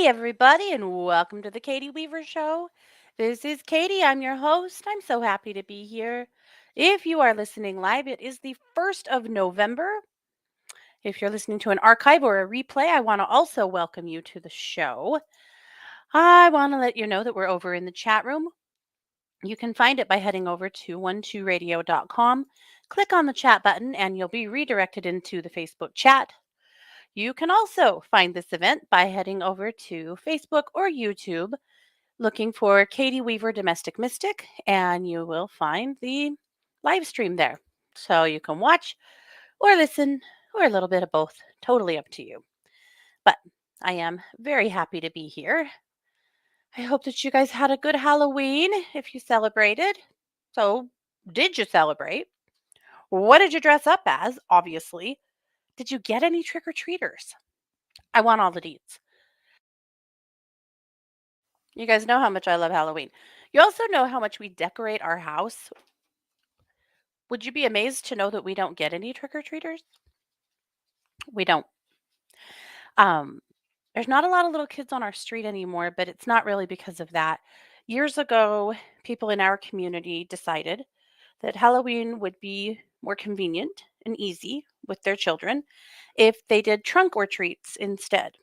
everybody, and welcome to the Katie Weaver Show. This is Katie. I'm your host. I'm so happy to be here. If you are listening live, it is the 1st of November. If you're listening to an archive or a replay, I want to also welcome you to the show. I want to let you know that we're over in the chat room. You can find it by heading over to 12radio.com. Click on the chat button, and you'll be redirected into the Facebook chat. You can also find this event by heading over to Facebook or YouTube, looking for Katie Weaver Domestic Mystic, and you will find the live stream there. So you can watch or listen or a little bit of both, totally up to you. But I am very happy to be here. I hope that you guys had a good Halloween if you celebrated. So, did you celebrate? What did you dress up as? Obviously. Did you get any trick or treaters? I want all the deets. You guys know how much I love Halloween. You also know how much we decorate our house. Would you be amazed to know that we don't get any trick or treaters? We don't. Um, there's not a lot of little kids on our street anymore, but it's not really because of that. Years ago, people in our community decided that Halloween would be more convenient and easy with their children if they did trunk or treats instead.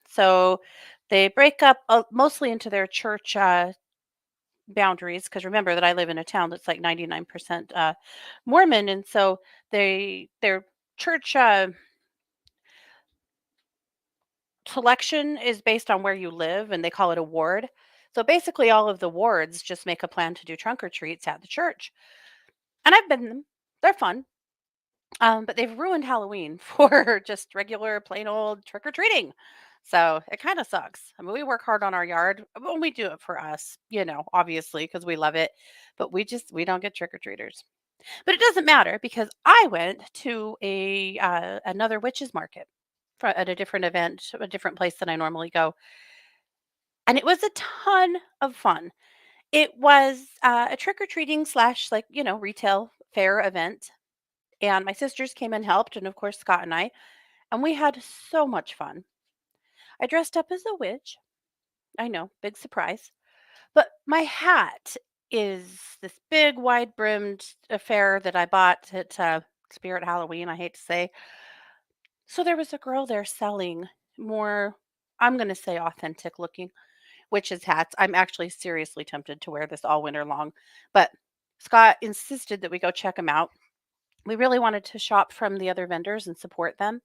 So they break up mostly into their church boundaries, because remember that I live in a town that's like 99% Mormon, and so their church selection is based on where you live, and they call it a ward. So basically, all of the wards just make a plan to do trunk or treats at the church, and I've been to them. They're fun. But they've ruined Halloween for just regular, plain old trick or treating. So it kind of sucks. I mean, we work hard on our yard. Well, we do it for us, obviously, because we love it. But we don't get trick or treaters. But it doesn't matter because I went to a another witches market at a different event, a different place than I normally go, and it was a ton of fun. It was a trick or treating slash retail fair event, and my sisters came and helped, and of course Scott and I, and we had so much fun. I dressed up as a witch. I know, big surprise. But my hat is this big, wide brimmed affair that I bought at Spirit Halloween, I hate to say. So there was a girl there selling more, I'm going to say authentic looking witches' hats. I'm actually seriously tempted to wear this all winter long. But Scott insisted that we go check them out. We really wanted to shop from the other vendors and support them.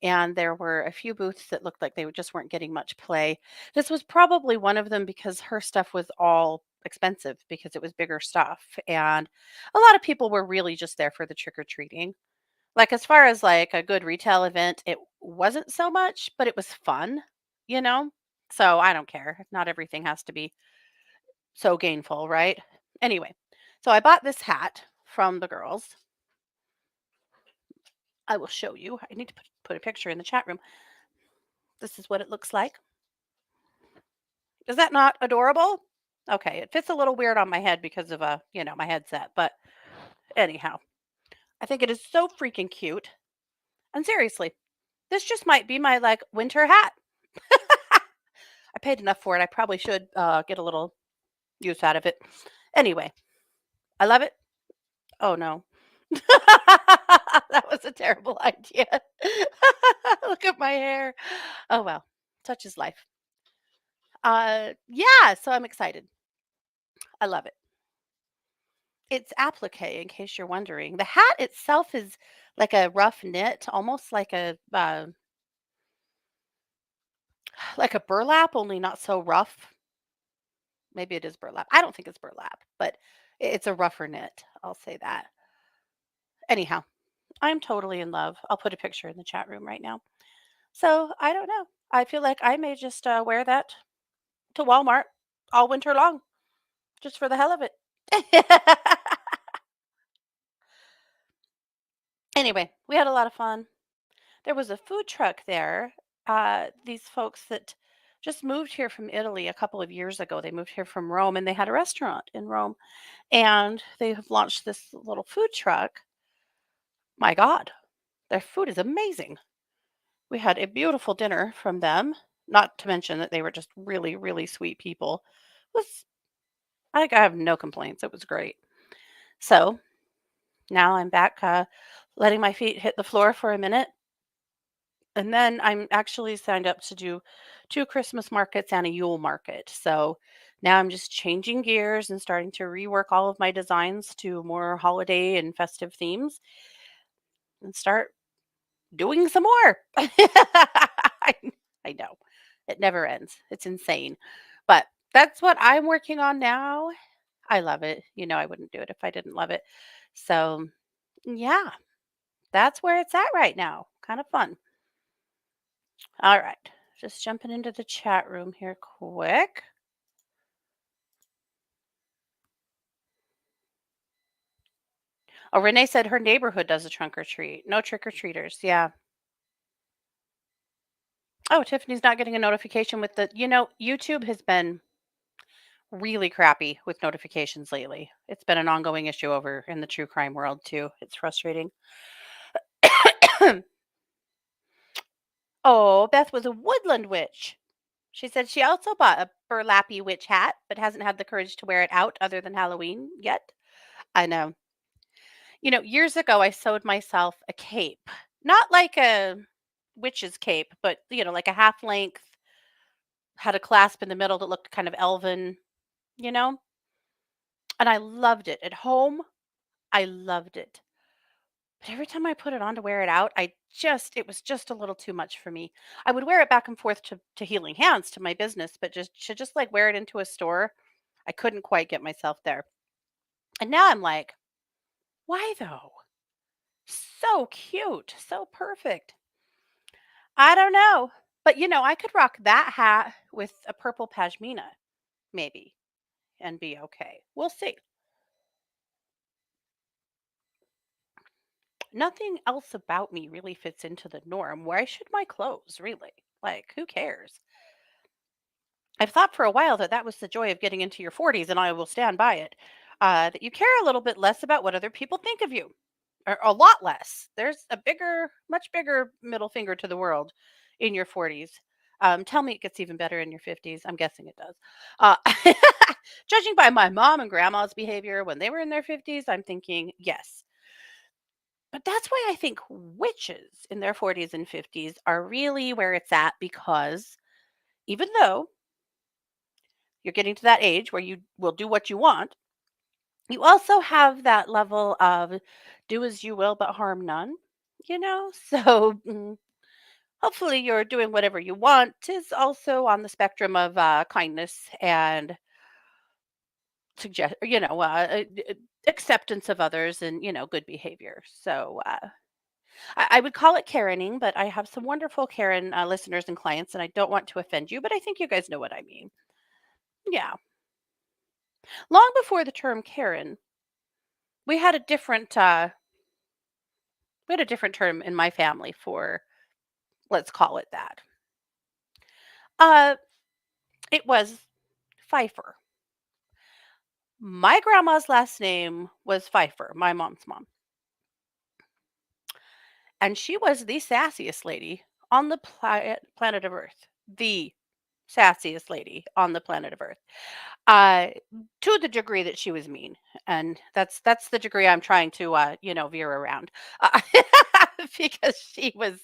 And there were a few booths that looked like they just weren't getting much play. This was probably one of them because her stuff was all expensive because it was bigger stuff. And a lot of people were really just there for the trick or treating. Like, as far as like a good retail event, it wasn't so much, but it was fun, you know? So I don't care. Not everything has to be so gainful, right? Anyway, so I bought this hat from the girls. I will show you. I need to put a picture in the chat room. This is what it looks like. Is that not adorable? Okay, it fits a little weird on my head because of my headset, but anyhow, I think it is so freaking cute. And seriously, this just might be my like winter hat. I paid enough for it. I probably should get a little use out of it. Anyway, I love it. Oh no. That was a terrible idea. Look at my hair. Oh well. Such is life. Yeah, so I'm excited. I love it. It's applique, in case you're wondering. The hat itself is like a rough knit, almost like a burlap, only not so rough. Maybe it is burlap. I don't think it's burlap, but it's a rougher knit. I'll say that. Anyhow, I'm totally in love. I'll put a picture in the chat room right now. So I don't know. I feel like I may just wear that to Walmart all winter long, just for the hell of it. Anyway, we had a lot of fun. There was a food truck there. These folks that just moved here from Italy a couple of years ago. They moved here from Rome and they had a restaurant in Rome. And they have launched this little food truck. My God, their food is amazing. We had a beautiful dinner from them. not to mention that they were just really, really sweet people. Was I have no complaints. It was great. So now I'm back, letting my feet hit the floor for a minute. And then I'm actually signed up to do 2 Christmas markets and a Yule market. So now I'm just changing gears and starting to rework all of my designs to more holiday and festive themes and start doing some more. I I know. It never ends. It's insane. But that's what I'm working on now. I love it. I wouldn't do it if I didn't love it. So, yeah, that's where it's at right now. Kind of fun. All right. Just jumping into the chat room here quick. Oh, Renee said her neighborhood does a trunk or treat. No trick or treaters. Yeah. Oh, Tiffany's not getting a notification with YouTube has been really crappy with notifications lately. It's been an ongoing issue over in the true crime world too. It's frustrating. Oh, Beth was a woodland witch. She said she also bought a burlappy witch hat, but hasn't had the courage to wear it out other than Halloween yet. I know. Years ago, I sewed myself a cape, not like a witch's cape, but like a half length, had a clasp in the middle that looked kind of elven, you know, and I loved it. At home, I loved it. But every time I put it on to wear it out, it was just a little too much for me. I would wear it back and forth to Healing Hands to my business, but just like wear it into a store, I couldn't quite get myself there. And now I'm like, why though? So cute, so perfect. I don't know. But I could rock that hat with a purple pashmina, maybe, and be okay. We'll see. Nothing else about me really fits into the norm. Why should my clothes, really? Like, who cares? I've thought for a while that that was the joy of getting into your 40s, and I will stand by it. That you care a little bit less about what other people think of you, or a lot less. There's a much bigger middle finger to the world in your 40s. Tell me it gets even better in your 50s. I'm guessing it does. Uh, Judging by my mom and grandma's behavior when they were in their 50s, I'm thinking yes. But that's why I think witches in their 40s and 50s are really where it's at because even though you're getting to that age where you will do what you want, you also have that level of do as you will, but harm none, you know? So hopefully you're doing whatever you want is also on the spectrum of kindness and suggest, acceptance of others and, good behavior. So I would call it Karening, but I have some wonderful Karen listeners and clients, and I don't want to offend you, but I think you guys know what I mean. Yeah. Long before the term Karen, we had a different term in my family for, let's call it that. Uh, it was Pfeiffer. My grandma's last name was Pfeiffer, my mom's mom, and she was the sassiest lady on the planet of Earth. The sassiest lady on the planet of Earth. Uh, to the degree that she was mean, and that's the degree I'm trying to, veer around, uh, because she was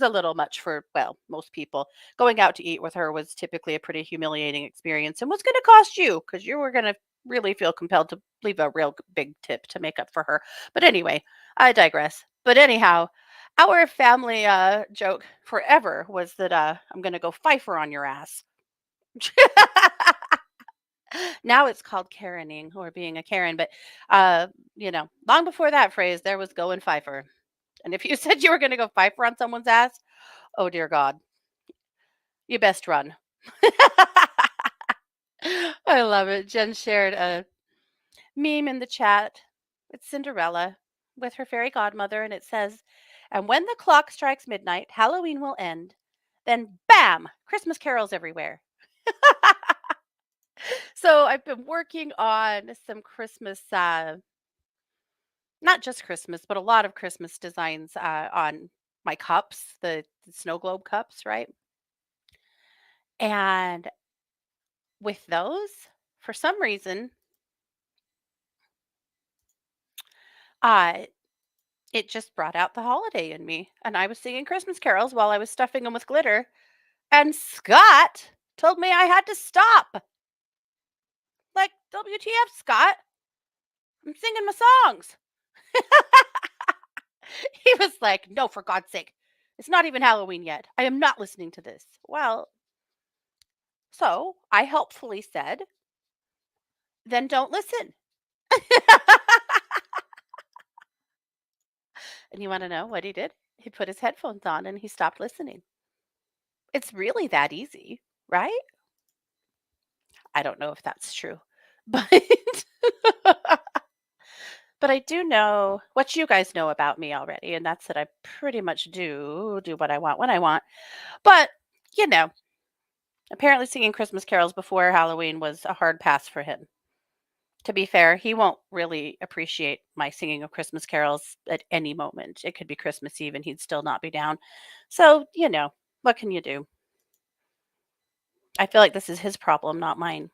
a little much for, well, most people. Going out to eat with her was typically a pretty humiliating experience and was going to cost you because you were going to really feel compelled to leave a real big tip to make up for her. But anyway, I digress. But anyhow, our family joke forever was that I'm going to go Pfeiffer on your ass. Now it's called Karening or being a Karen, but long before that phrase, there was going Pfeiffer. And if you said you were going to go Pfeiffer on someone's ass, oh dear God, you best run. I love it. Jen shared a meme in the chat. It's Cinderella with her fairy godmother, and it says, "And when the clock strikes midnight, Halloween will end. Then, bam, Christmas carols everywhere." So I've been working on some Christmas, not just Christmas, but a lot of Christmas designs on my cups, the snow globe cups, right? And with those, for some reason, uh, it just brought out the holiday in me. And I was singing Christmas carols while I was stuffing them with glitter. And Scott told me I had to stop. Like, WTF, Scott? I'm singing my songs. He was like, no, for God's sake. It's not even Halloween yet. I am not listening to this. Well, so I helpfully said, then don't listen. And you want to know what he did? He put his headphones on and he stopped listening. It's really that easy, right? I don't know if that's true. But but I do know what you guys know about me already, and that's that I pretty much do what I want when I want. But, you know, apparently singing Christmas carols before Halloween was a hard pass for him. To be fair, he won't really appreciate my singing of Christmas carols at any moment. It could be Christmas Eve and he'd still not be down. So, what can you do? I feel like this is his problem, not mine,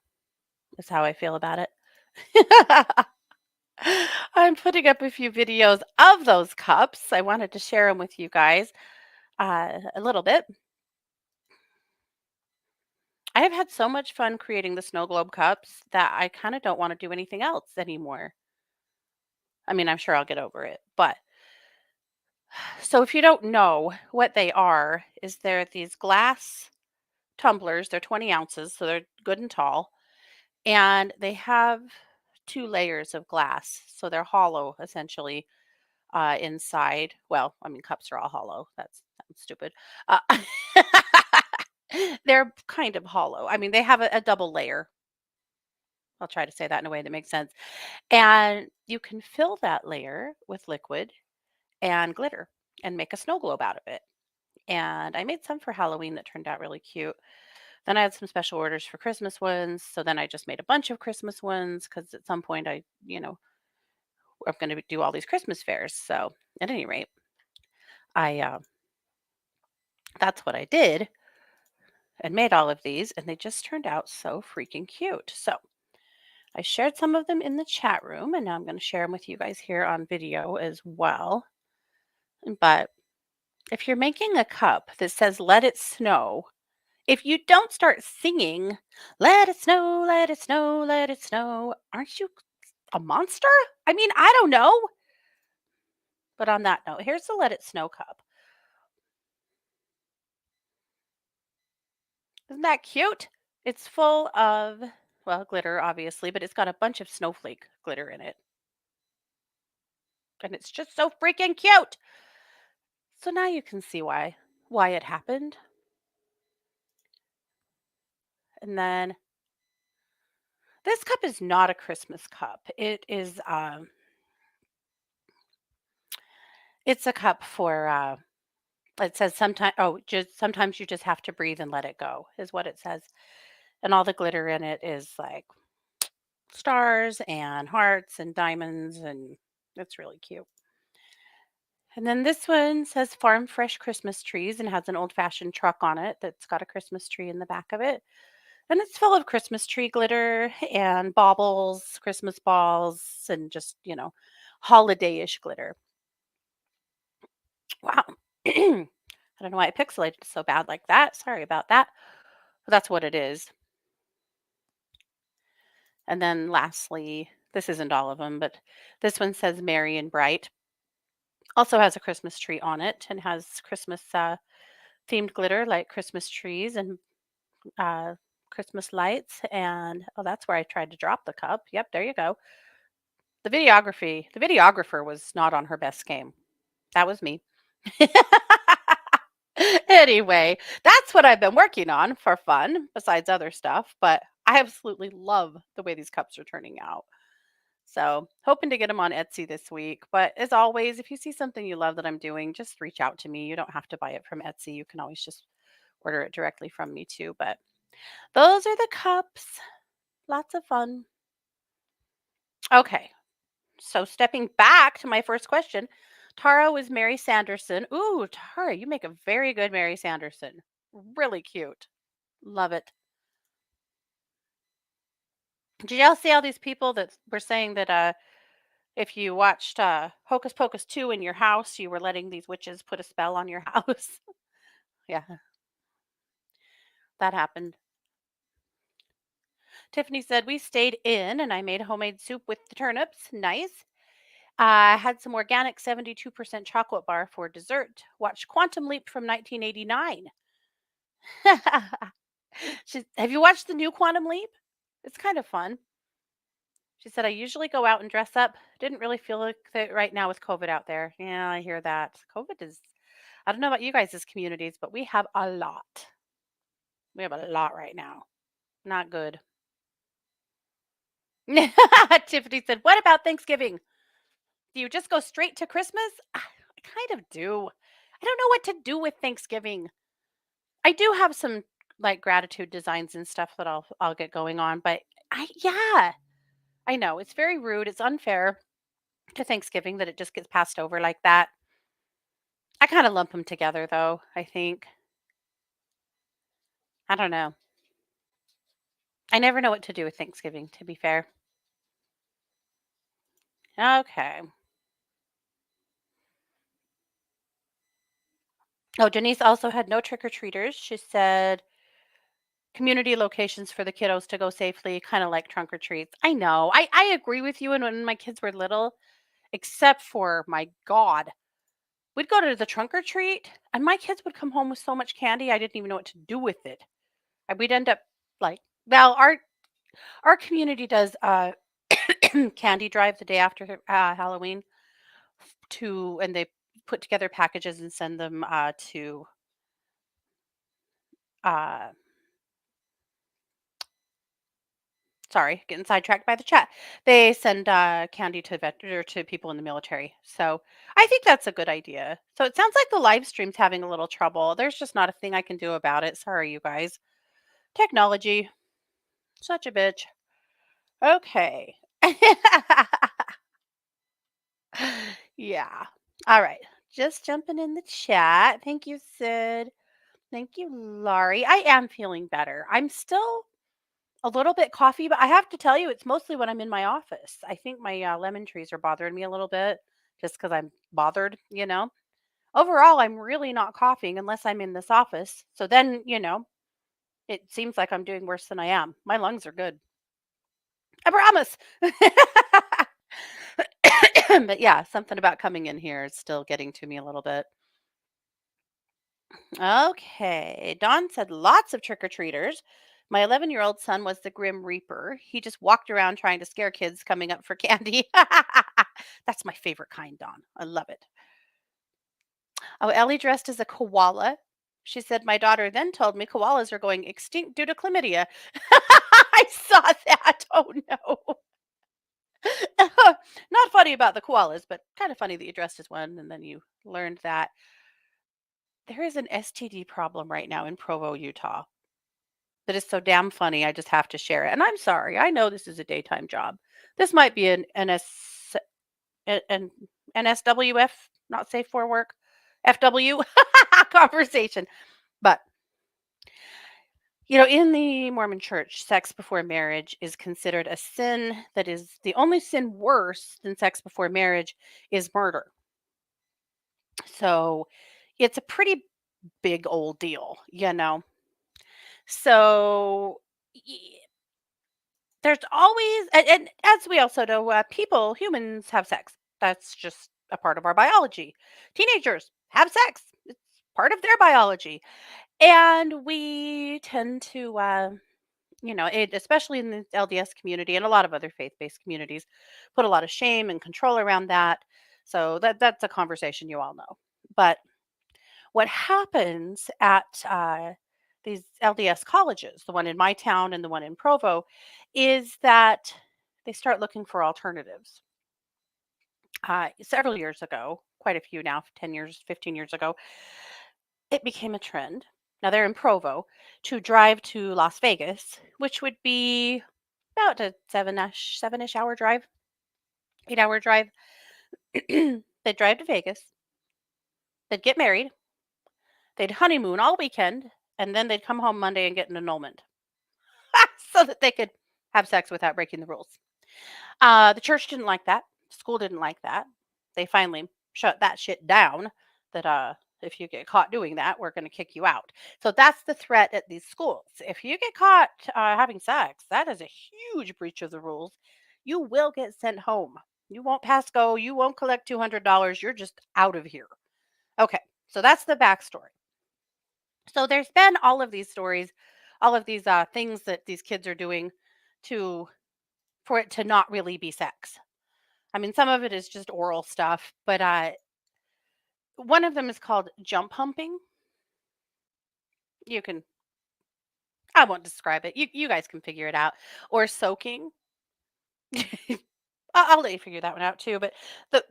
is how I feel about it. I'm putting up a few videos of those cups. I wanted to share them with you guys a little bit. I have had so much fun creating the snow globe cups that I kind of don't want to do anything else anymore. I mean, I'm sure I'll get over it, but so if you don't know what they are, is they're these glass tumblers. They're 20 ounces, so they're good and tall, and they have two layers of glass, so they're hollow essentially inside. Well, I mean, cups are all hollow. That's sounds stupid. Uh, they're kind of hollow. I mean, they have a double layer. I'll try to say that in a way that makes sense. And you can fill that layer with liquid and glitter and make a snow globe out of it. And I made some for Halloween that turned out really cute. Then I had some special orders for Christmas ones. So then I just made a bunch of Christmas ones because at some point I'm going to do all these Christmas fairs. So at any rate, I that's what I did and made all of these, and they just turned out so freaking cute. So I shared some of them in the chat room, and now I'm going to share them with you guys here on video as well. But if you're making a cup that says "Let it snow," if you don't start singing "Let it snow, let it snow, let it snow," aren't you a monster? I mean, I don't know. But on that note, here's the "Let It Snow" cup. Isn't that cute? It's full of, well, glitter, obviously, but it's got a bunch of snowflake glitter in it. And it's just so freaking cute. So now you can see why it happened. And then this cup is not a Christmas cup. It's a cup for it says sometimes you just have to breathe and let it go is what it says. And all the glitter in it is like stars and hearts and diamonds, and it's really cute. And then this one says Farm Fresh Christmas Trees and has an old fashioned truck on it that's got a Christmas tree in the back of it. And it's full of Christmas tree glitter and baubles, Christmas balls, and just, holiday-ish glitter. Wow. I don't know why it pixelated so bad like that. Sorry about that. But that's what it is. And then lastly, this isn't all of them, but this one says Merry and Bright. Also has a Christmas tree on it and has Christmas themed glitter like Christmas trees and uh, Christmas lights. And oh, that's where I tried to drop the cup. Yep, there you go. The videographer was not on her best game. That was me. Anyway, that's what I've been working on for fun, besides other stuff. But I absolutely love the way these cups are turning out. So, hoping to get them on Etsy this week. But as always, if you see something you love that I'm doing, just reach out to me. You don't have to buy it from Etsy. You can always just order it directly from me too. But those are the cups. Lots of fun. Okay. So, stepping back to my first question, Tara was Mary Sanderson. Ooh, Tara, you make a very good Mary Sanderson. Really cute. Love it. Did y'all see all these people that were saying that if you watched Hocus Pocus 2 in your house, you were letting these witches put a spell on your house? Yeah, that happened. Tiffany said, "We stayed in and I made homemade soup with the turnips. Nice. I had some organic 72% chocolate bar for dessert. Watched Quantum Leap from 1989." Have you watched the new Quantum Leap? It's kind of fun. She said, "I usually go out and dress up. Didn't really feel like it right now with COVID out there." Yeah, I hear that. COVID is, I don't know about you guys' communities, but we have a lot. We have a lot right now. Not good. Tiffany said, "What about Thanksgiving? Do you just go straight to Christmas?" I kind of do. I don't know what to do with Thanksgiving. I do have some like gratitude designs and stuff that I'll get going on, but yeah, I know it's very rude. It's unfair to Thanksgiving that it just gets passed over like that. I kind of lump them together though, I think. I don't know. I never know what to do with Thanksgiving, to be fair. Okay. Oh, Denise also had no trick or treaters. She said community locations for the kiddos to go safely, kind of like trunk or treats. I know. I agree with you. And when my kids were little, except for my God, we'd go to the trunk or treat, and my kids would come home with so much candy, I didn't even know what to do with it. And we'd end up like, well, our community does candy drive the day after Halloween and they put together packages and send them to uh, sorry, getting sidetracked by the chat. They send candy to or to people in the military. So I think that's a good idea. So it sounds like the live stream's having a little trouble. There's just not a thing I can do about it. Sorry, you guys. Technology, such a bitch. Okay. Yeah. All right. Just jumping in the chat. Thank you, Sid. Thank you, Laurie. I am feeling better. I'm still a little bit coffee, but I have to tell you, it's mostly when I'm in my office. I think my lemon trees are bothering me a little bit just because I'm bothered. Overall, I'm really not coughing unless I'm in this office. So then, it seems like I'm doing worse than I am. My lungs are good. I promise. But yeah, something about coming in here is still getting to me a little bit. Okay. Dawn said lots of trick or treaters. My 11-year-old son was the Grim Reaper. He just walked around trying to scare kids coming up for candy. That's my favorite kind, Dawn. I love it. Oh, Ellie dressed as a koala. She said, "My daughter then told me koalas are going extinct due to chlamydia." I saw that. Oh, no. Not funny about the koalas, but kind of funny that you dressed as one and then you learned that. There is an STD problem right now in Provo, Utah. That is so damn funny. I just have to share it. And I'm sorry. I know this is a daytime job. This might be an NSWF, not safe for work, FW conversation. But in the Mormon church, sex before marriage is considered a sin that is the only sin worse than sex before marriage is murder. So it's a pretty big old deal. So there's always, and as we also know, humans have sex. That's just a part of our biology. Teenagers have sex. It's part of their biology. And we tend to, especially in the LDS community and a lot of other faith-based communities, put a lot of shame and control around that. So that's a conversation you all know. But what happens at these LDS colleges, the one in my town and the one in Provo, is that they start looking for alternatives. Several years ago, quite a few now, 10 years, 15 years ago, it became a trend. Now they're in Provo to drive to Las Vegas, which would be about a seven-ish hour drive, 8-hour drive. They'd drive to Vegas. They'd get married. They'd honeymoon all weekend. and then they'd come home Monday and get an annulment so that they could have sex without breaking the rules. The church didn't like that. School didn't like that. They finally shut that shit down. That if you get caught doing that, we're going to kick you out. So that's the threat at these schools. If you get caught having sex, that is a huge breach of the rules. You will get sent home. You won't pass go. You won't collect $200. You're just out of here. Okay, so that's the backstory. So there's been all of these stories, all of these things that these kids are doing to for it to not really be sex. I mean, some of it is just oral stuff, but one of them is called jump humping. You can, I won't describe it. You guys can figure it out. Or soaking. I'll let you figure that one out too. But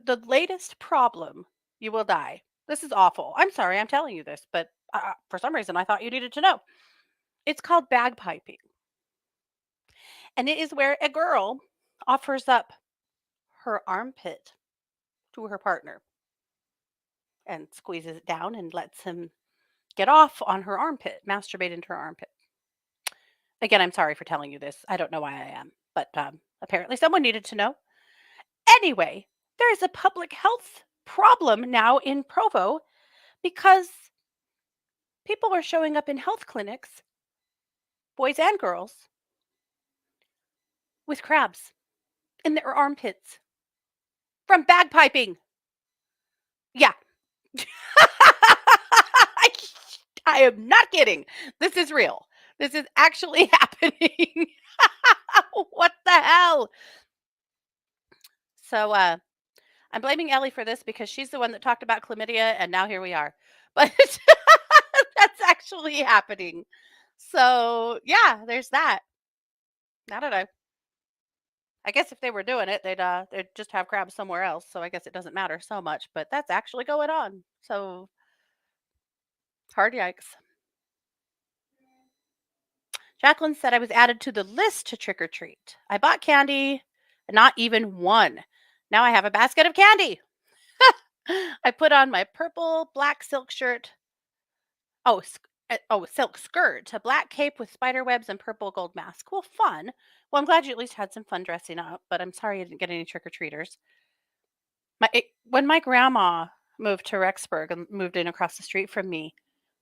the latest problem, you will die. This is awful. I'm sorry, I'm telling you this, but for some reason, I thought you needed to know. It's called bagpiping, and it is where a girl offers up her armpit to her partner and squeezes it down and lets him get off on her armpit, masturbate into her armpit. Again, I'm sorry for telling you this. I don't know why I am, but apparently someone needed to know. Anyway, there is a public health problem now in Provo because people are showing up in health clinics, boys and girls, with crabs in their armpits from bagpiping. Yeah. I am not kidding. This is real. This is actually happening. What the hell? So, I'm blaming Ellie for this because she's the one that talked about chlamydia, and now here we are. But that's actually happening. So, yeah, there's that. I don't know. I guess if they were doing it, they'd just have crabs somewhere else. So I guess it doesn't matter so much. But that's actually going on. So hard yikes. Jacqueline said I was added to the list to trick or treat. I bought candy, not even one. Now I have a basket of candy. I put on my purple black silk shirt. Oh, silk skirt, a black cape with spider webs and purple gold mask. Well, fun. Well, I'm glad you at least had some fun dressing up, but I'm sorry you didn't get any trick or treaters. When my grandma moved to Rexburg and moved in across the street from me,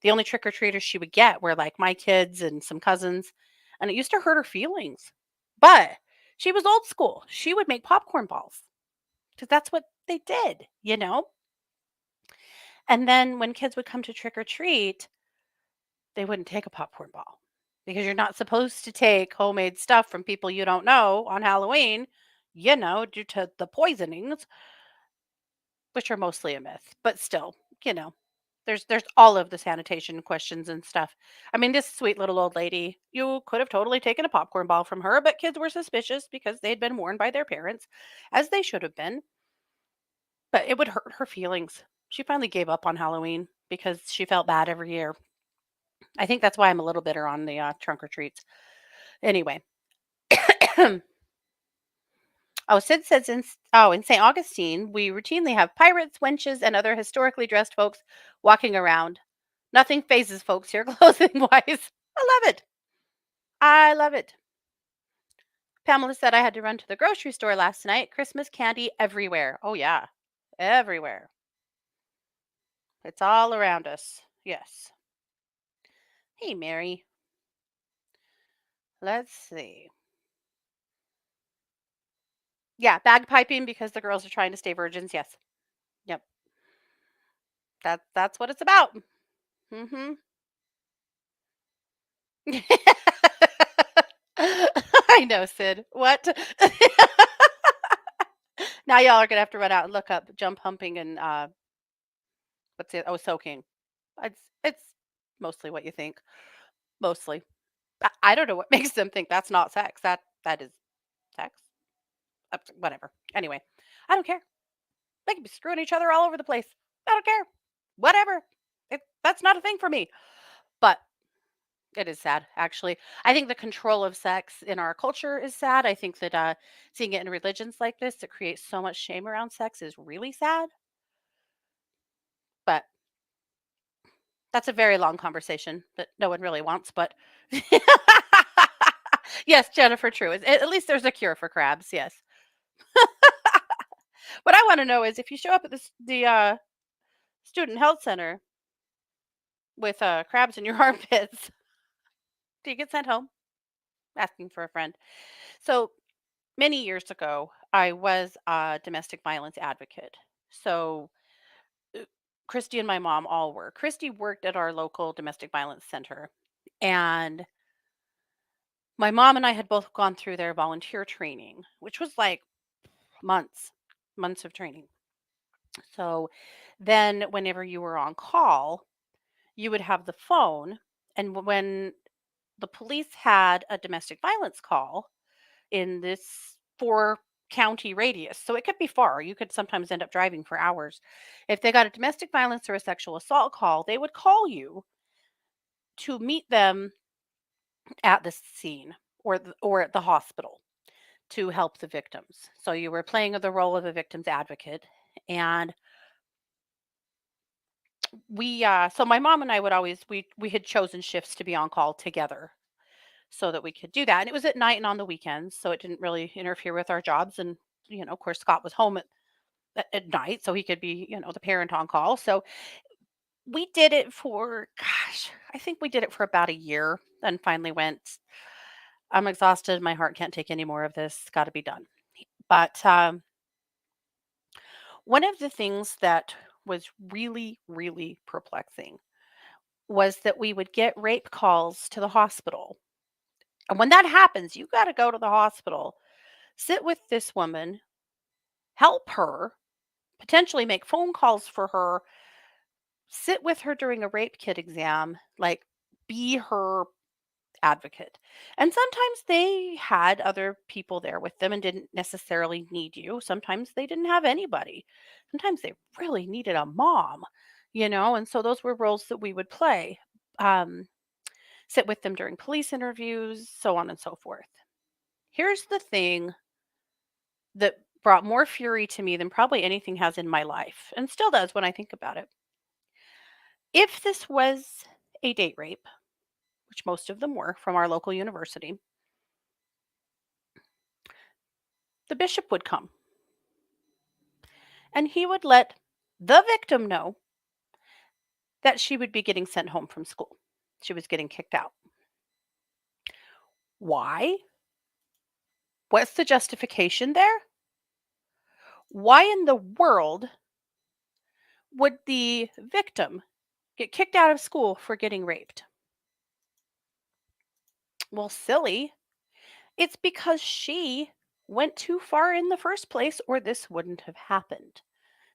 the only trick or treaters she would get were like my kids and some cousins, and it used to hurt her feelings. But she was old school. She would make popcorn balls because that's what they did, you know? And then when kids would come to trick or treat, they wouldn't take a popcorn ball because you're not supposed to take homemade stuff from people you don't know on Halloween, due to the poisonings, which are mostly a myth, but still, you know, there's all of the sanitation questions and stuff. I mean, this sweet little old lady, you could have totally taken a popcorn ball from her, but kids were suspicious because they'd been warned by their parents, as they should have been. But it would hurt her feelings. She finally gave up on Halloween because she felt bad every year. I think that's why I'm a little bitter on the trunk or treats. Anyway, oh, Sid says in St. Augustine, we routinely have pirates, wenches, and other historically dressed folks walking around. Nothing phases folks here, clothing wise. I love it. I love it. Pamela said I had to run to the grocery store last night. Christmas candy everywhere. Oh yeah, everywhere. It's all around us. Yes. Hey, Mary. Let's see. Yeah, bagpiping because the girls are trying to stay virgins. Yes. Yep. That's what it's about. Mhm. I know, Sid. What? Now y'all are gonna have to run out and look up jump humping and what's it? Oh, soaking. It's mostly what you think. Mostly. I don't know what makes them think that's not sex. That is sex. Whatever. Anyway, I don't care. They can be screwing each other all over the place. I don't care. Whatever. That's not a thing for me. But it is sad, actually. I think the control of sex in our culture is sad. I think that seeing it in religions like this that creates so much shame around sex is really sad. But That's a very long conversation that no one really wants, but yes, Jennifer, true. At least there's a cure for crabs. Yes. What I want to know is if you show up at the student health center with crabs in your armpits, do you get sent home? Asking for a friend. So many years ago, I was a domestic violence advocate. So uh, Christy and my mom all were. Christy worked at our local domestic violence center, and my mom and I had both gone through their volunteer training, which was like months, months of training. So then, whenever you were on call, you would have the phone. And when the police had a domestic violence call in this 4 county radius, so it could be far, you could sometimes end up driving for hours. If they got a domestic violence or a sexual assault call, they would call you to meet them at the scene or at the hospital to help the victims. So you were playing the role of a victim's advocate. And so my mom and I would always we had chosen shifts to be on call together so that we could do that. And it was at night and on the weekends, so it didn't really interfere with our jobs. And of course, Scott was home at night, so he could be the parent on call. So we did it for, gosh, I think we did it for about a year. Then finally went, I'm exhausted. My heart can't take any more of this. Got to be done. But one of the things that was really, really perplexing was that we would get rape calls to the hospital. And when that happens, you got to go to the hospital, sit with this woman, help her, potentially make phone calls for her, sit with her during a rape kit exam, like be her advocate. And sometimes they had other people there with them and didn't necessarily need you. Sometimes they didn't have anybody. Sometimes they really needed a mom, and so those were roles that we would play. Um, Sit with them during police interviews, so on and so forth. Here's the thing that brought more fury to me than probably anything has in my life, and still does when I think about it. If this was a date rape, which most of them were from our local university, the bishop would come and he would let the victim know that she would be getting sent home from school. She was getting kicked out. Why? What's the justification there? Why in the world would the victim get kicked out of school for getting raped? Well, silly. It's because she went too far in the first place, or this wouldn't have happened.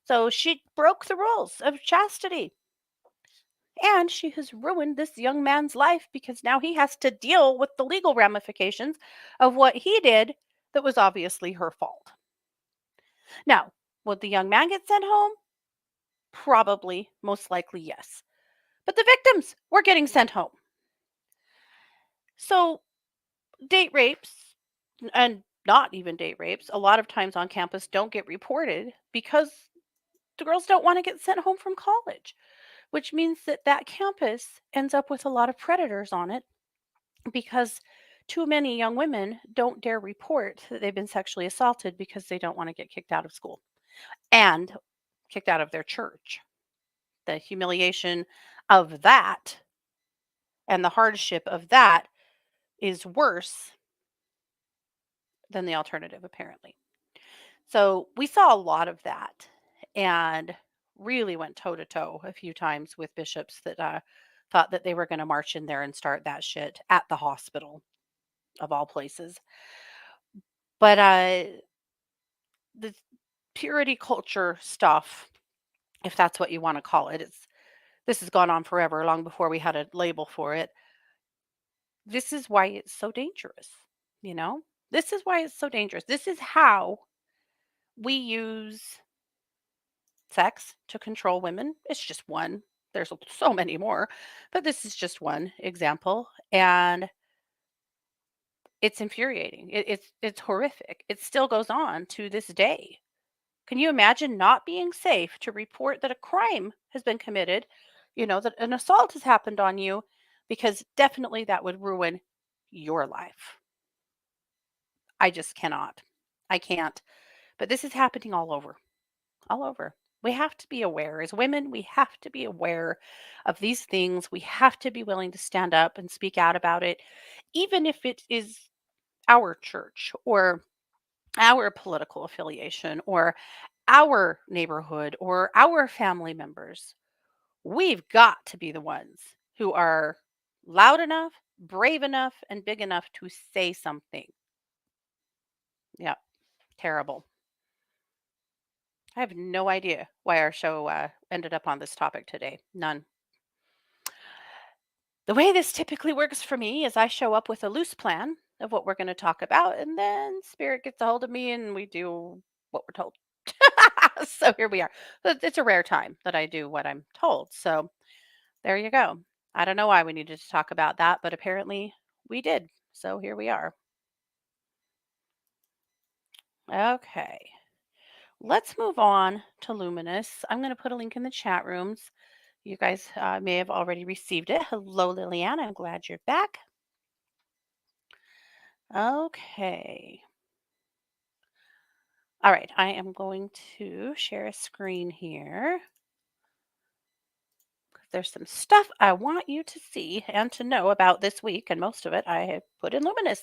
So she broke the rules of chastity. And she has ruined this young man's life because now he has to deal with the legal ramifications of what he did that was obviously her fault. Now, would the young man get sent home? Probably, most likely, yes. But the victims were getting sent home. So, date rapes, and not even date rapes, a lot of times on campus don't get reported because the girls don't want to get sent home from college, which means that that campus ends up with a lot of predators on it because too many young women don't dare report that they've been sexually assaulted because they don't want to get kicked out of school and kicked out of their church. The humiliation of that and the hardship of that is worse than the alternative, apparently. So we saw a lot of that and really went toe to toe a few times with bishops that thought that they were going to march in there and start that shit at the hospital, of all places. But the purity culture stuff, if that's what you want to call it, this has gone on forever, long before we had a label for it. This is why it's so dangerous, you know? This is why it's so dangerous. This is how we use sex to control women. It's just one. There's so many more, but this is just one example. And it's infuriating. It's horrific. It still goes on to this day. Can you imagine not being safe to report that a crime has been committed that an assault has happened on you, because definitely that would ruin your life. I just cannot. I can't. But this is happening all over, all over. We have to be aware. As women, we have to be aware of these things. We have to be willing to stand up and speak out about it, even if it is our church or our political affiliation or our neighborhood or our family members. We've got to be the ones who are loud enough, brave enough, and big enough to say something. Yeah, terrible. I have no idea why our show ended up on this topic today. None. The way this typically works for me is I show up with a loose plan of what we're going to talk about, and then spirit gets a hold of me and we do what we're told. So here we are. But it's a rare time that I do what I'm told. So there you go. I don't know why we needed to talk about that, but apparently we did. So here we are. Okay. Let's move on to Luminous. I'm going to put a link in the chat rooms. You guys may have already received it. Hello, Liliana. I'm glad you're back. Okay. All right. I am going to share a screen here. There's some stuff I want you to see and to know about this week, and most of it I have put in Luminous.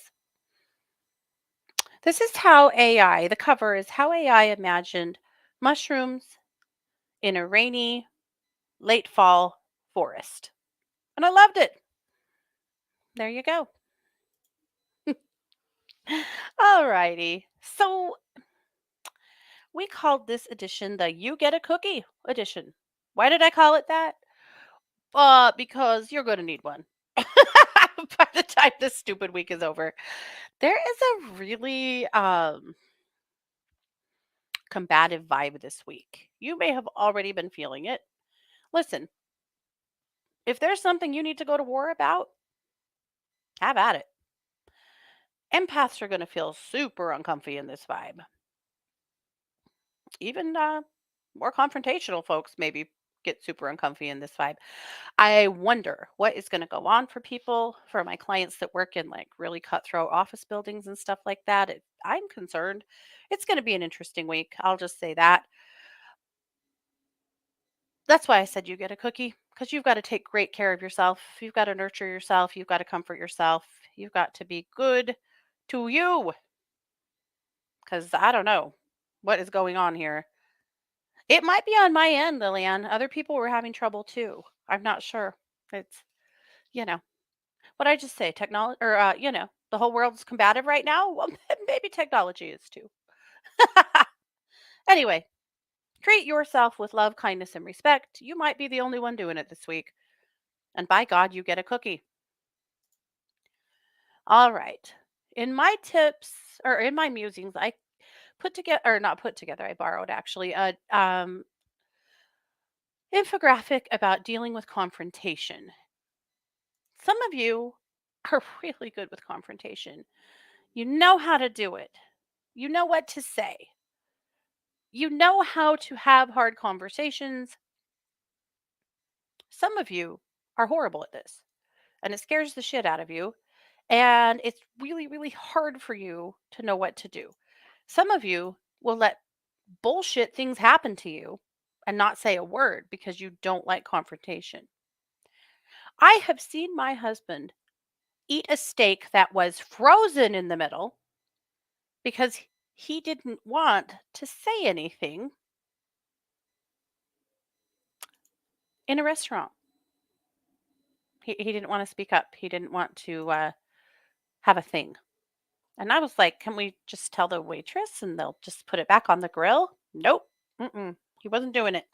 This is how AI, the cover is how AI imagined mushrooms in a rainy late fall forest. And I loved it. There you go. All righty. So we called this edition the You Get a Cookie edition. Why did I call it that? Because you're going to need one by the time this stupid week is over. There is a really combative vibe this week. You may have already been feeling it. Listen, if there's something you need to go to war about, have at it. Empaths are going to feel super uncomfy in this vibe. Even more confrontational folks maybe get super uncomfy in this vibe. I wonder what is going to go on for people, for my clients that work in like really cutthroat office buildings and stuff like that. I'm concerned. It's going to be an interesting week. I'll just say that. That's why I said you get a cookie, because you've got to take great care of yourself. You've got to nurture yourself. You've got to comfort yourself. You've got to be good to you, because I don't know what is going on here. It might be on my end, Lillian. Other people were having trouble too. I'm not sure. It's, you know, what I just say, technology, or, the whole world's combative right now. Well, maybe technology is too. Anyway, treat yourself with love, kindness, and respect. You might be the only one doing it this week. And by God, you get a cookie. All right. In my tips, or in my musings, I put together, or not put together, I borrowed actually a infographic about dealing with confrontation. Some of you are really good with confrontation. You know how to do it. You know what to say. You know how to have hard conversations. Some of you are horrible at this, and it scares the shit out of you. And it's really, really hard for you to know what to do. Some of you will let bullshit things happen to you and not say a word because you don't like confrontation. I have seen my husband eat a steak that was frozen in the middle because he didn't want to say anything in a restaurant. He didn't want to speak up. He didn't want to have a thing. And I was like, can we just tell the waitress and they'll just put it back on the grill? Nope. Mm-mm. He wasn't doing it.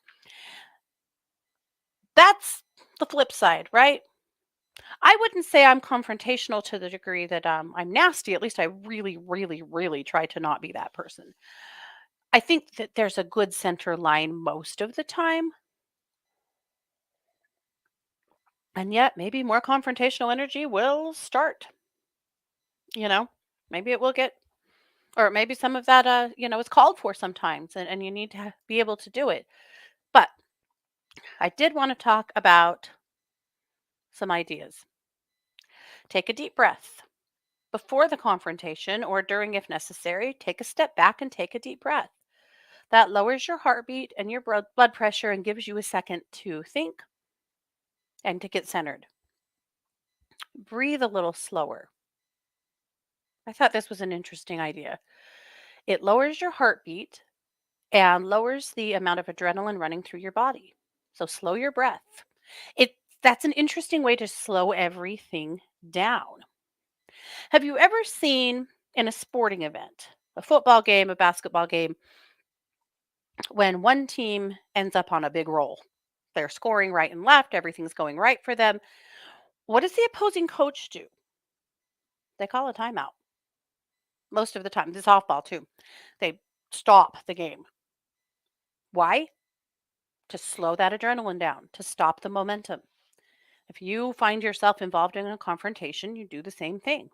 That's the flip side, right? I wouldn't say I'm confrontational to the degree that I'm nasty. At least I really, really, really try to not be that person. I think that there's a good center line most of the time. And yet, maybe more confrontational energy will start. You know, maybe it will get, or maybe some of that, is called for sometimes, and you need to be able to do it. But I did want to talk about some ideas. Take a deep breath. Before the confrontation or during, if necessary, take a step back and take a deep breath. That lowers your heartbeat and your blood pressure and gives you a second to think and to get centered. Breathe a little slower. I thought this was an interesting idea. It lowers your heartbeat and lowers the amount of adrenaline running through your body. So slow your breath. It That's an interesting way to slow everything down. Have you ever seen in a sporting event, a football game, a basketball game, when one team ends up on a big roll? They're scoring right and left, everything's going right for them. What does the opposing coach do? They call a timeout. Most of the time, this softball too. They stop the game. Why? To slow that adrenaline down, to stop the momentum. If you find yourself involved in a confrontation, you do the same thing.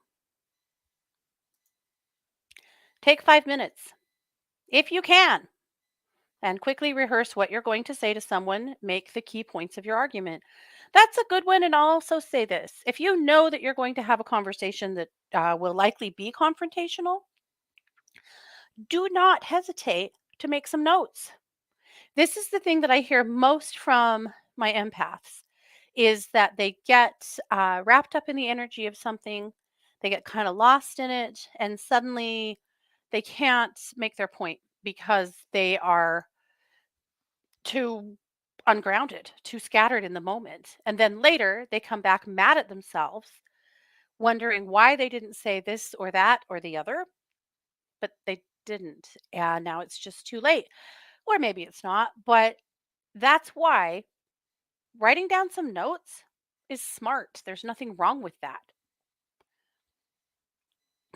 Take 5 minutes, if you can, and quickly rehearse what you're going to say to someone. Make the key points of your argument. That's a good one. And I'll also say this: if you know that you're going to have a conversation that will likely be confrontational, do not hesitate to make some notes. This is the thing that I hear most from my empaths is that they get wrapped up in the energy of something, they get kind of lost in it, and suddenly they can't make their point because they are too ungrounded, too scattered in the moment. And then later they come back mad at themselves, wondering why they didn't say this or that or the other, but they didn't. And now it's just too late. Or maybe it's not, but that's why writing down some notes is smart. There's nothing wrong with that.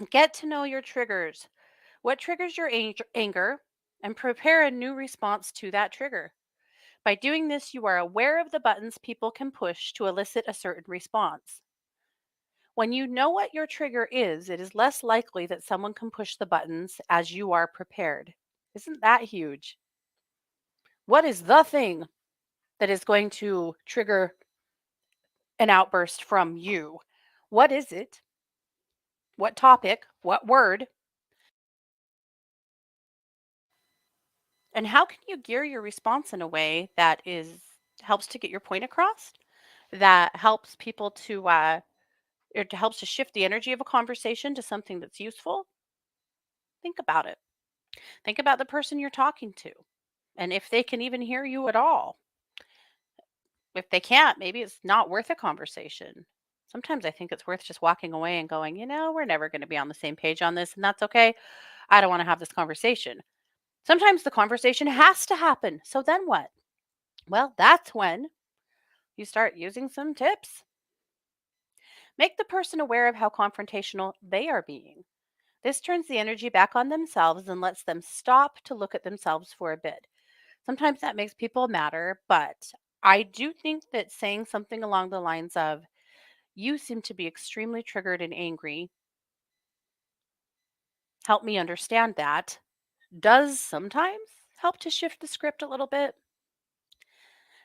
Get to know your triggers. What triggers your anger, and prepare a new response to that trigger. By doing this, you are aware of the buttons people can push to elicit a certain response. When you know what your trigger is, it is less likely that someone can push the buttons as you are prepared. Isn't that huge? What is the thing that is going to trigger an outburst from you? What is it? What topic? What word? And how can you gear your response in a way that is helps to get your point across? That helps people to it helps to shift the energy of a conversation to something that's useful. Think about it. Think about the person you're talking to and if they can even hear you at all. If they can't, maybe it's not worth a conversation. Sometimes I think it's worth just walking away and going, we're never going to be on the same page on this, and that's okay. I don't want to have this conversation. Sometimes the conversation has to happen. So then what? Well, that's when you start using some tips. Make the person aware of how confrontational they are being. This turns the energy back on themselves and lets them stop to look at themselves for a bit. Sometimes that makes people madder, but I do think that saying something along the lines of, "You seem to be extremely triggered and angry. Help me understand that," does sometimes help to shift the script a little bit.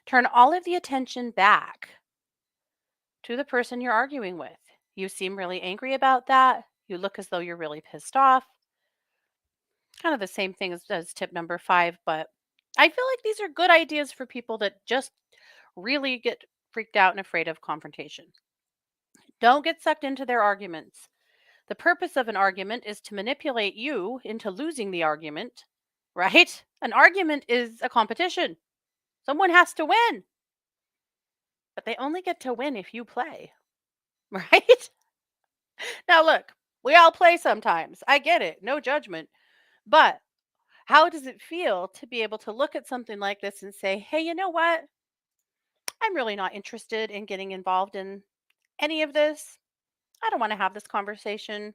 Turn all of the attention back to the person you're arguing with. You seem really angry about that. You look as though you're really pissed off. Kind of the same thing as tip number 5, but I feel like these are good ideas for people that just really get freaked out and afraid of confrontation. Don't get sucked into their arguments. The purpose of an argument is to manipulate you into losing the argument, right? An argument is a competition. Someone has to win, but they only get to win if you play, right? Now, look, we all play sometimes. I get it. No judgment. But how does it feel to be able to look at something like this and say, hey, you know what? I'm really not interested in getting involved in any of this. I don't want to have this conversation.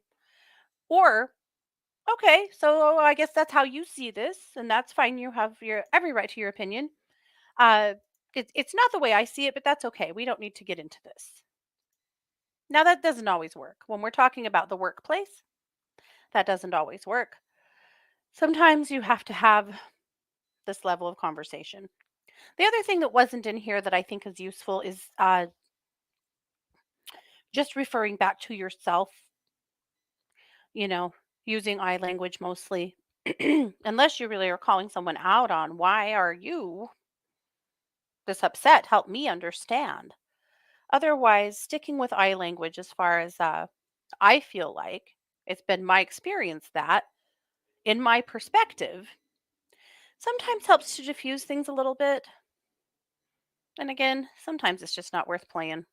Or, okay, so I guess that's how you see this, and that's fine. You have your every right to your opinion. Uh, it's not the way I see it, but that's okay. We don't need to get into this. Now, that doesn't always work. When we're talking about the workplace, that doesn't always work. Sometimes you have to have this level of conversation. The other thing that wasn't in here that I think is useful is just referring back to yourself, you know, using I language mostly. Unless you really are calling someone out on why are you this upset, help me understand. Otherwise, sticking with I language as far as I feel like it's been my experience that, in my perspective, sometimes helps to diffuse things a little bit. And again, sometimes it's just not worth playing.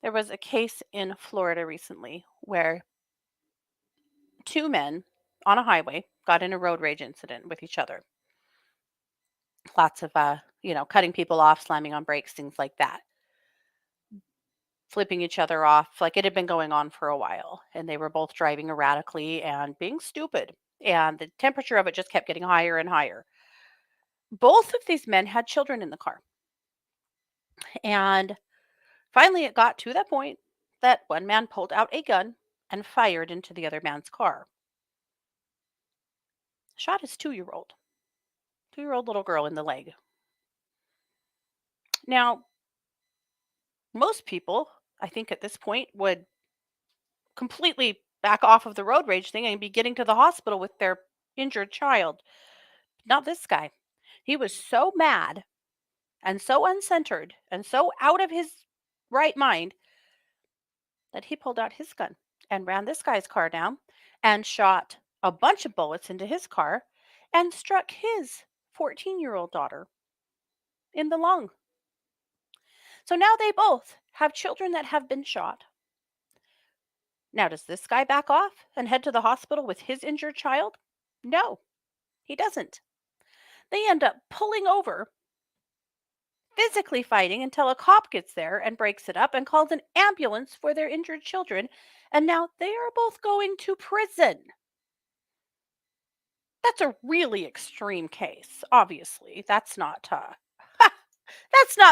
There was a case in Florida recently where two men on a highway got in a road rage incident with each other. Lots of, cutting people off, slamming on brakes, things like that, flipping each other off. Like it had been going on for a while. And they were both driving erratically and being stupid. And the temperature of it just kept getting higher and higher. Both of these men had children in the car. And finally, it got to that point that one man pulled out a gun and fired into the other man's car. Shot his 2-year-old little girl in the leg. Now, most people, I think at this point, would completely back off of the road rage thing and be getting to the hospital with their injured child. Not this guy. He was so mad and so uncentered and so out of his right mind that he pulled out his gun and ran this guy's car down and shot a bunch of bullets into his car and struck his 14-year-old daughter in the lung. So now they both have children that have been shot. Now, does this guy back off and head to the hospital with his injured child? No, he doesn't. They end up pulling over, physically fighting until a cop gets there and breaks it up and calls an ambulance for their injured children. And now they are both going to prison. That's a really extreme case. Obviously, that's not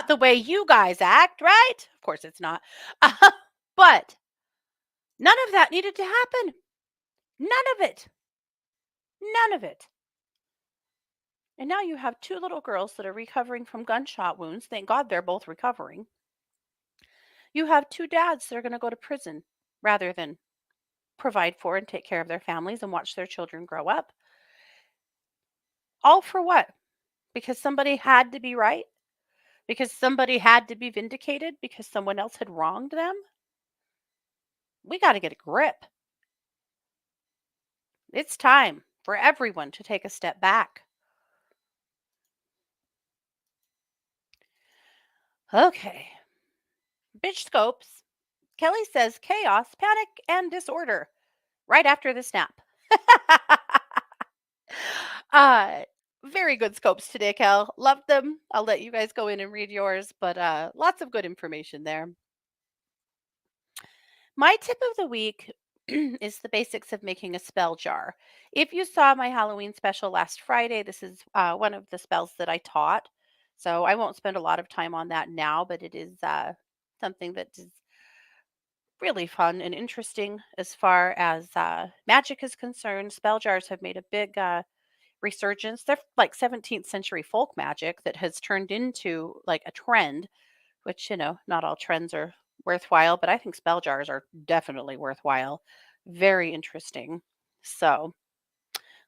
the way you guys act, right? Of course it's not. But none of that needed to happen. None of it. None of it. And now you have two little girls that are recovering from gunshot wounds. Thank God they're both recovering. You have two dads that are going to go to prison rather than provide for and take care of their families and watch their children grow up. All for what? Because somebody had to be right? Because somebody had to be vindicated because someone else had wronged them? We got to get a grip. It's time for everyone to take a step back. Okay. Bitch scopes. Kelly says chaos, panic, and disorder right after the snap. uh, very good scopes today, Kel. Loved them. I'll let you guys go in and read yours, but lots of good information there. My tip of the week is the basics of making a spell jar. If you saw my Halloween special last Friday, this is one of the spells that I taught. So I won't spend a lot of time on that now, but it is something that is really fun and interesting as far as magic is concerned. Spell jars have made a big resurgence. They're like 17th century folk magic that has turned into like a trend, which, not all trends are worthwhile, but I think spell jars are definitely worthwhile. Very interesting. So,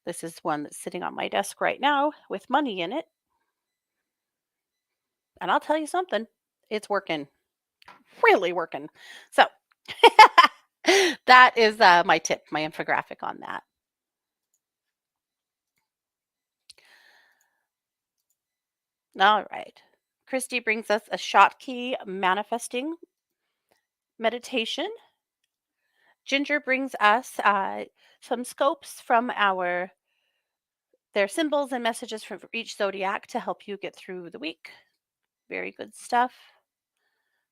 this is one that's sitting on my desk right now with money in it. And I'll tell you something, it's working, really working. So, that is my tip, my infographic on that. All right. Christy brings us a Schottky manifesting meditation. Ginger brings us some scopes from their symbols and messages from each zodiac to help you get through the week. Very good stuff.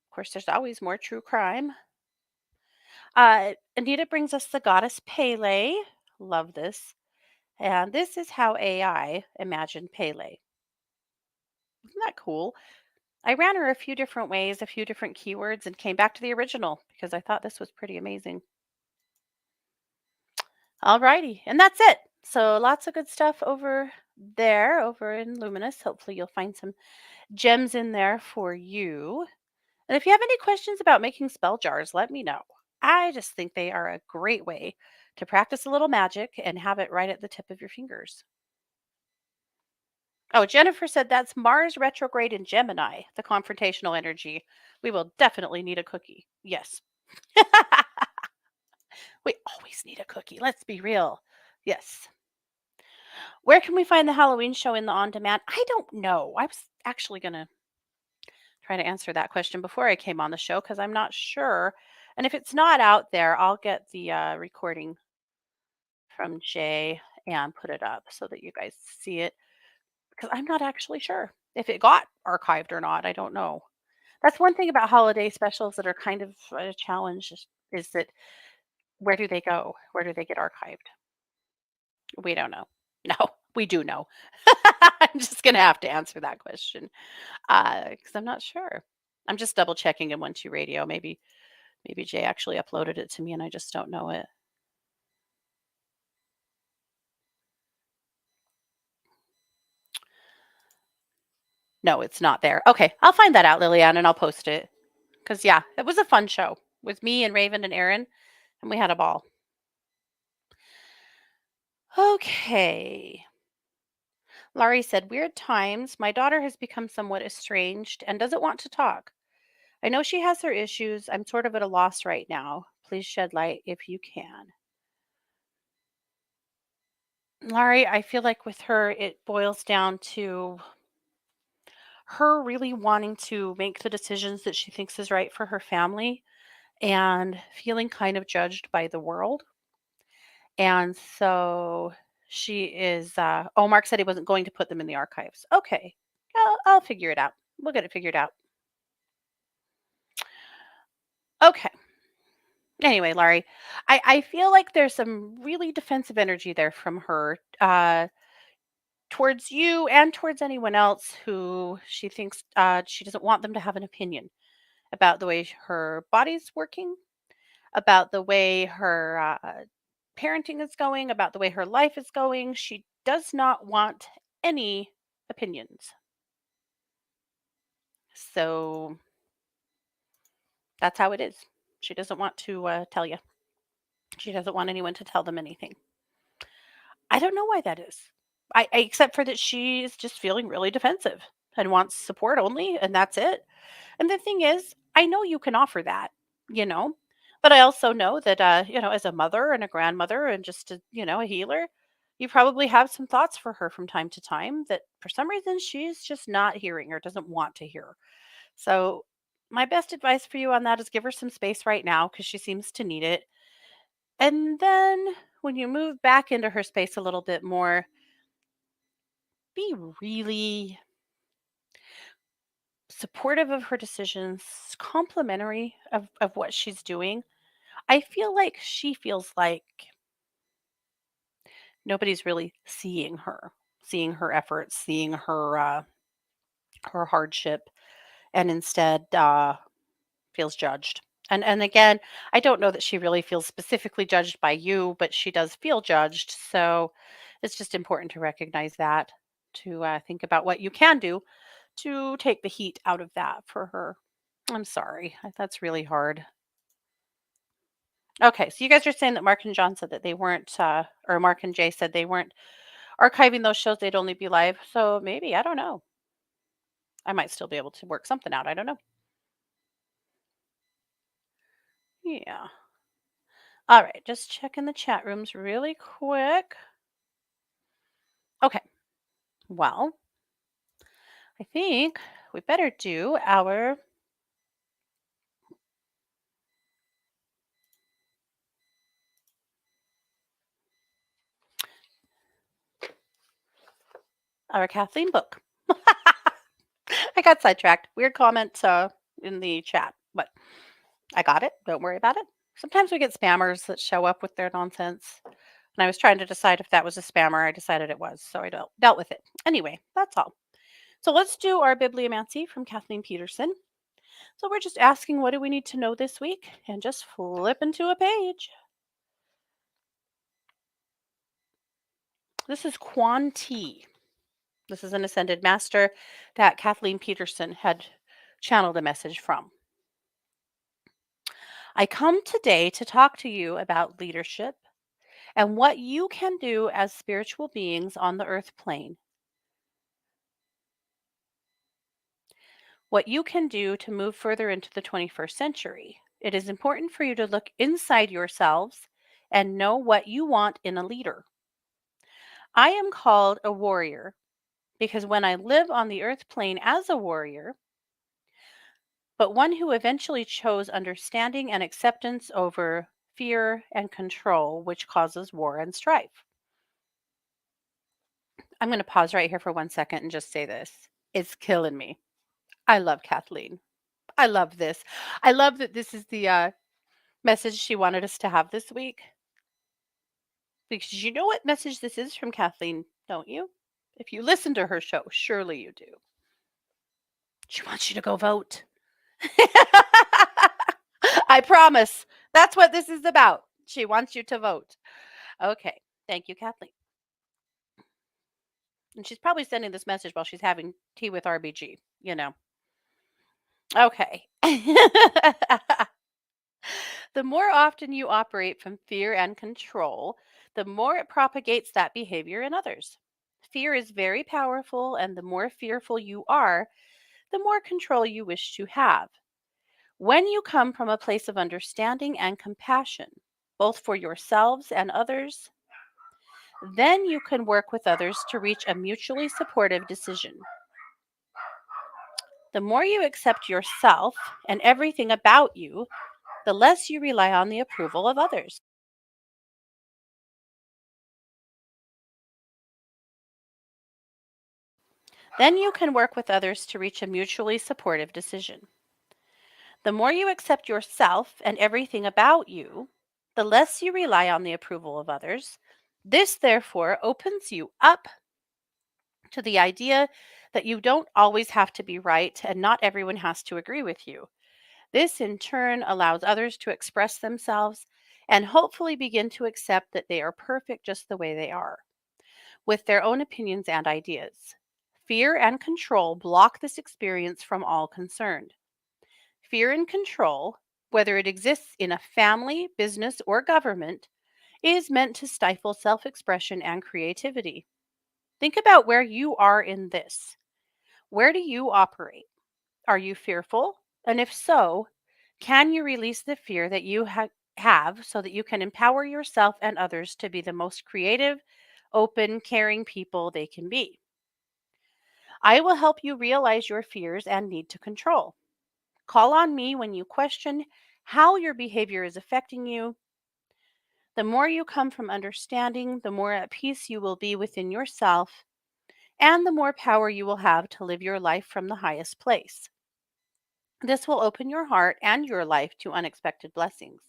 Of course, there's always more true crime. Anita brings us the goddess Pele. Love this. And this is how AI imagined Pele. Isn't that cool? I ran her a few different ways, a few different keywords, and came back to the original because I thought this was pretty amazing. All righty. And that's it. So lots of good stuff over there over in Luminous. Hopefully, you'll find some gems in there for you. And if you have any questions about making spell jars, let me know. I just think they are a great way to practice a little magic and have it right at the tip of your fingers. Oh, Jennifer said that's Mars retrograde in Gemini, the confrontational energy. We will definitely need a cookie. Yes. We always need a cookie. Let's be real. Yes. Where can we find the Halloween show in the on demand? I don't know. I was actually going to try to answer that question before I came on the show because I'm not sure. And if it's not out there, I'll get the recording from Jay and put it up so that you guys see it because I'm not actually sure if it got archived or not. I don't know. That's one thing about holiday specials that are kind of a challenge is that where do they go? Where do they get archived? We don't know. No, we do know. I'm just gonna have to answer that question because I'm not sure. I'm just double checking in 1-2 radio. Maybe Jay actually uploaded it to me and I just don't know it. No, it's not there. Okay, I'll find that out, Liliana, and I'll post it. Because yeah, it was a fun show with me and Raven and Aaron, and we had a ball. Okay. Laurie said, weird times. My daughter has become somewhat estranged and doesn't want to talk. I know she has her issues. I'm sort of at a loss right now. Please shed light if you can. Laurie, I feel like with her, it boils down to her really wanting to make the decisions that she thinks is right for her family and feeling kind of judged by the world. And so she is, oh, Mark said he wasn't going to put them in the archives. Okay. I'll figure it out. We'll get it figured out. Okay. Anyway, Laurie, I feel like there's some really defensive energy there from her towards you and towards anyone else who she thinks she doesn't want them to have an opinion about the way her body's working, about the way her parenting is going, about the way her life is going. She does not want any opinions. So that's how it is. She doesn't want to tell you. She doesn't want anyone to tell them anything. I don't know why that is. Except for that she is just feeling really defensive and wants support only, and that's it. And the thing is, I know you can offer that, you know, but I also know that, as a mother and a grandmother and just a healer, you probably have some thoughts for her from time to time that for some reason she's just not hearing or doesn't want to hear. So, my best advice for you on that is give her some space right now because she seems to need it. And then when you move back into her space a little bit more, be really supportive of her decisions, complimentary of what she's doing. I feel like she feels like nobody's really seeing her efforts, seeing her hardship, and instead feels judged. And again, I don't know that she really feels specifically judged by you, but she does feel judged. So it's just important to recognize that, to think about what you can do to take the heat out of that for her. I'm sorry. That's really hard. Okay, so you guys are saying that Mark and John said that they weren't, or Mark and Jay said they weren't archiving those shows. They'd only be live. So maybe, I don't know. I might still be able to work something out. I don't know. Yeah. All right, just checking the chat rooms really quick. Okay. Well, I think we better do our Kathleen book. I got sidetracked. Weird comment in the chat, but I got it. Don't worry about it. Sometimes we get spammers that show up with their nonsense. And I was trying to decide if that was a spammer. I decided it was, so I dealt with it. Anyway, that's all. So let's do our bibliomancy from Kathleen Peterson. So we're just asking, what do we need to know this week? And just flip into a page. This is Quan Ti. This is an ascended master that Kathleen Peterson had channeled a message from. I come today to talk to you about leadership and what you can do as spiritual beings on the earth plane. What you can do to move further into the 21st century. It is important for you to look inside yourselves and know what you want in a leader. I am called a warrior because when I live on the earth plane as a warrior, but one who eventually chose understanding and acceptance over fear and control, which causes war and strife. I'm going to pause right here for 1 second and just say this. It's killing me. I love Kathleen. I love this. I love that this is the message she wanted us to have this week. Because you know what message this is from Kathleen, don't you? If you listen to her show, surely you do. She wants you to go vote. I promise. That's what this is about. She wants you to vote. Okay. Thank you, Kathleen. And she's probably sending this message while she's having tea with RBG, you know. Okay. The more often you operate from fear and control, the more it propagates that behavior in others. Fear is very powerful, and the more fearful you are, the more control you wish to have. When you come from a place of understanding and compassion, both for yourselves and others, then you can work with others to reach a mutually supportive decision. The more you accept yourself and everything about you, the less you rely on the approval of others. Then you can work with others to reach a mutually supportive decision. The more you accept yourself and everything about you, the less you rely on the approval of others. This, therefore, opens you up to the idea that you don't always have to be right and not everyone has to agree with you. This, in turn, allows others to express themselves and hopefully begin to accept that they are perfect just the way they are, with their own opinions and ideas. Fear and control block this experience from all concerned. Fear and control, whether it exists in a family, business, or government, is meant to stifle self expression and creativity. Think about where you are in this. Where do you operate? Are you fearful? And if so, can you release the fear that you have so that you can empower yourself and others to be the most creative, open, caring people they can be? I will help you realize your fears and need to control. Call on me when you question how your behavior is affecting you. The more you come from understanding, the more at peace you will be within yourself, and the more power you will have to live your life from the highest place. This will open your heart and your life to unexpected blessings.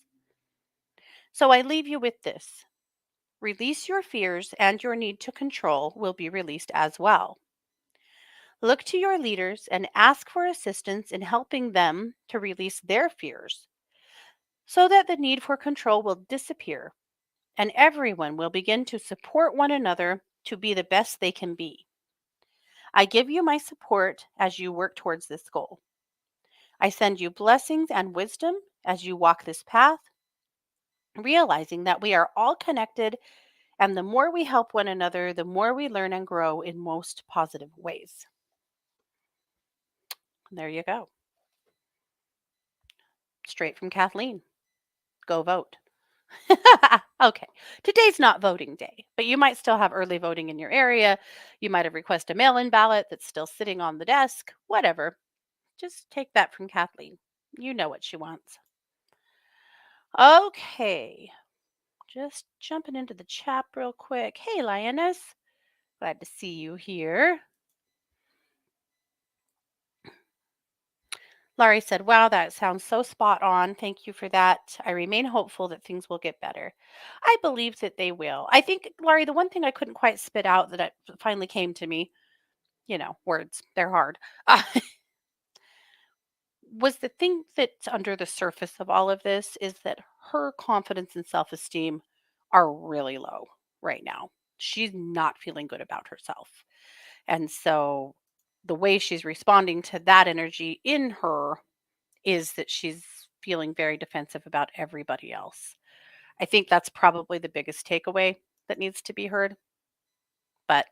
So I leave you with this. Release your fears, and your need to control will be released as well. Look to your leaders and ask for assistance in helping them to release their fears so that the need for control will disappear and everyone will begin to support one another to be the best they can be. I give you my support as you work towards this goal. I send you blessings and wisdom as you walk this path, realizing that we are all connected, and the more we help one another, the more we learn and grow in most positive ways. There you go. Straight from Kathleen. Go vote. Okay. Today's not voting day, but you might still have early voting in your area. You might have requested a mail in ballot that's still sitting on the desk, whatever. Just take that from Kathleen. You know what she wants. Okay. Just jumping into the chat real quick. Hey, Lioness. Glad to see you here. Laurie said, wow, that sounds so spot on. Thank you for that. I remain hopeful that things will get better. I believe that they will. I think, Laurie, the one thing I couldn't quite spit out that finally came to me, words, they're hard, was the thing that's under the surface of all of this is that her confidence and self esteem are really low right now. She's not feeling good about herself. And so the way she's responding to that energy in her is that she's feeling very defensive about everybody else. I think that's probably the biggest takeaway that needs to be heard. But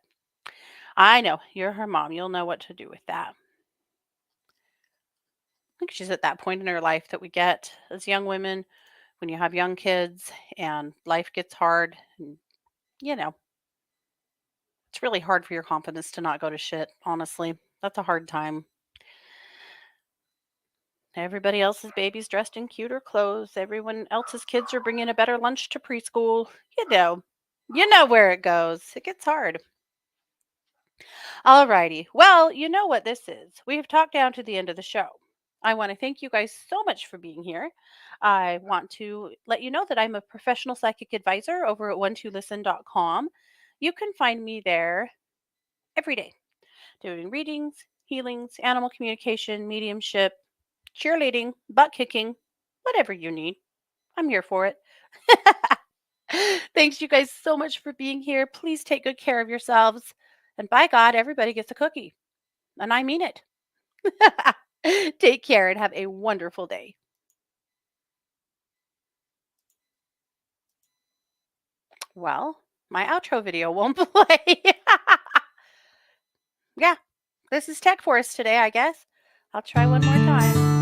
I know you're her mom. You'll know what to do with that. I think she's at that point in her life that we get as young women when you have young kids and life gets hard. And, you know, it's really hard for your confidence to not go to shit, honestly. That's a hard time. Everybody else's baby's dressed in cuter clothes. Everyone else's kids are bringing a better lunch to preschool. You know where it goes. It gets hard. Alrighty. Well, you know what this is. We have talked down to the end of the show. I want to thank you guys so much for being here. I want to let you know that I'm a professional psychic advisor over at one2listen.com. You can find me there every day doing readings, healings, animal communication, mediumship, cheerleading, butt kicking, whatever you need. I'm here for it. Thanks, you guys, so much for being here. Please take good care of yourselves. And by God, everybody gets a cookie. And I mean it. Take care and have a wonderful day. Well, my outro video won't play. Yeah, this is Tech Force today, I guess. I'll try one more time.